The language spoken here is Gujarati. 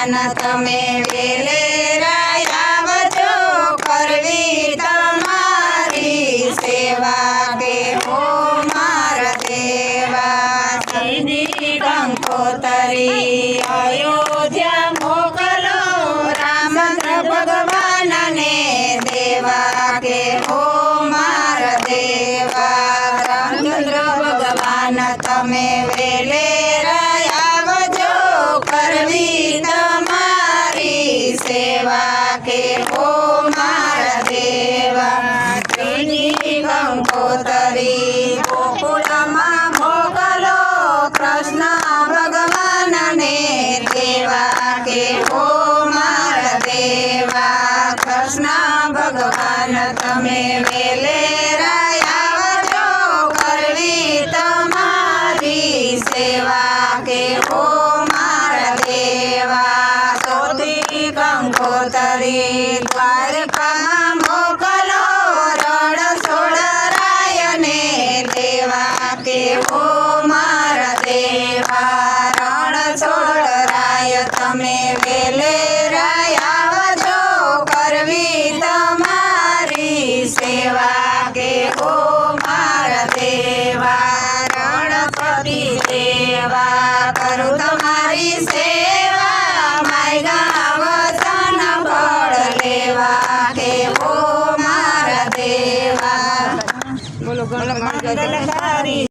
ભગવાન તમે વેલેરા આવજો કરવી તમારી સેવા કે હો મારા દેવા સીધી કંકોતરી અયોધ્યા મોકલો રામચંદ્ર ભગવાનને દેવા કે હો મારા દેવા રામચંદ્ર ભગવાન તમે વેલેરા આવજો કરવી તમારી સેવા કે હો મારા દેવા ત્રીજી કંકોતરી ગોકુળમાં મોકલો કૃષ્ણ ભગવાનને દેવા કે હો મારા દેવા કૃષ્ણ ભગવાન તમે વેલેરા આવજો કરવી તમારી સેવા કે હો મારા દેવા ચોથી કંકોતરી દ્વારકામાં મોકલો રણછોડરાયને દેવા કે હો મારા દેવા રણછોડરાય તમે વેલેરા આવજો કરવી તમારી સેવા કે હો મારા દેવા રણપતિ દેવા કરું તમારી સેવા માયગા વચન ફળ લેવા કે હો મારા દેવા બોલો મંગલકારી